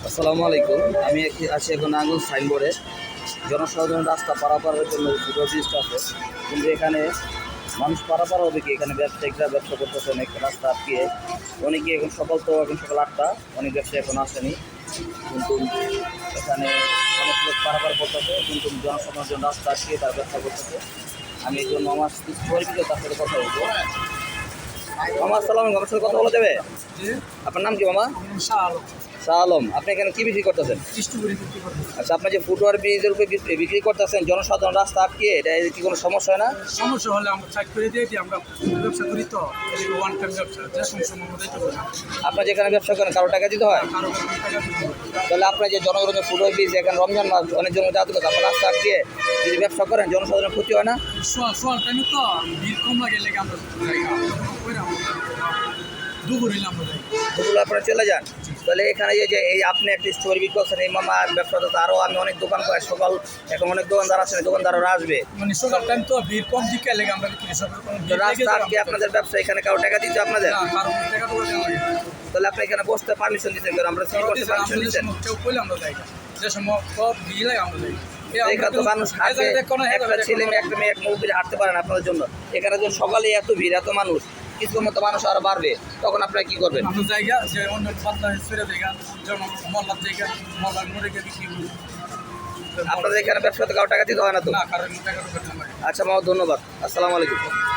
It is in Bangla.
আসসালামু আলাইকুম। আমি আছি এখন নাঙ্গল সাইনবোর্ডে। জনসাধারণ রাস্তা পারাপারের জন্য ব্রিজটা আছে, কিন্তু এখানে মানুষ পারাপার হবে কি? এখানে ব্যবসায়িকরা ব্যবসা করতেছে অনেক, রাস্তা আটকিয়ে। অনেকে এখন সকাল 8টা, অনেক ব্যবসায়ী এখন আসেনি, কিন্তু এখানে অনেক লোক পারাপার করতেছে, কিন্তু জনসাধারণ রাস্তা আটকিয়ে তার ব্যবসা করতেছে। আমি একজন মামার পরিচিত, তার সাথে কথা বলবো। মামা আসসালাম, আমার সাথে কথা বলা যাবে? আপনার নাম কি মামা? শাহ আলম। আপনি এখানে কি বিক্রি করতেছেন? আচ্ছা, আপনি যে ফুটওভার ব্রিজের উপরে বিক্রি করতেছেন, জনসাধারণ রাস্তা আটকে, এটা কি কোনো সমস্যা হয় না? সমস্যা হলে আমরা সাইড করে দিয়ে আমরা ব্যবসা করি, তো ওয়ান টাইম ব্যবসা, যে সময় দিতে পারি। আপনার যেখানে ব্যবসা করেন কারো টাকা দিতে হয়? কারো টাকা দিতে হবে। তাহলে আপনার যে জনগণের ফুটওভার ব্রিজ, এখানে রমজান মাস, অনেক জন যাতে আপনার রাস্তা আটকে যদি ব্যবসা করেন, জনসাধারণের ক্ষতি হয় না? সোয়াল টাইমে তো ভিড় কম লাগে, লেগে আমরা দুপুর হইলে আমরা যাই। ওগুলো আপনারা চলে যান। তাহলে এখানে যে এই আপনি একটা স্টোর বিক্রি করছেন, এই মামার ব্যবসাটা তো আরও, আমি অনেক দোকান পাই সকাল, এখন অনেক দোকানদার আছেন, দোকানদাররা আসবে, মানে সকাল টাইম তো ভিড় কম দিকে লেগে আমরা রাস্তা আটকে আপনাদের ব্যবসা, এখানে কারো টাকা দিতে আপনাদের? কারো টাকা তো লাগে। তাহলে আপনি এখানে বসতে পারমিশন দিতে পারেন, আমরা সিল করতে পারমিশন দিচ্ছেন? কেউ কইলে আমরা যাই, যে সময় ভিড় লাগে আমরা যাই। এখানে তো মানুষ হাঁটে, একটা ছেলে মেয়ে একটা মেয়ে এক মুভির হাঁটতে পারেন আপনাদের জন্য। এখানে তো সকালে এত ভিড়, এত মানুষ, কিছু মতো মানুষ আরো বাড়বে, তখন আপনারা কি করবেন? আমরা জায়গা যে অন্য পাতলা ছেড়ে জায়গা, যেমন মহল্লার জায়গা, মহল্লার মোড়ে গিয়ে বিক্রি করি। আপনাদের এখানে ব্যবসাতে কারো টাকা দিতে হয় না তো? না, কারণ টাকা লাগে। আচ্ছা মামা, ধন্যবাদ। আসসালামু আলাইকুম।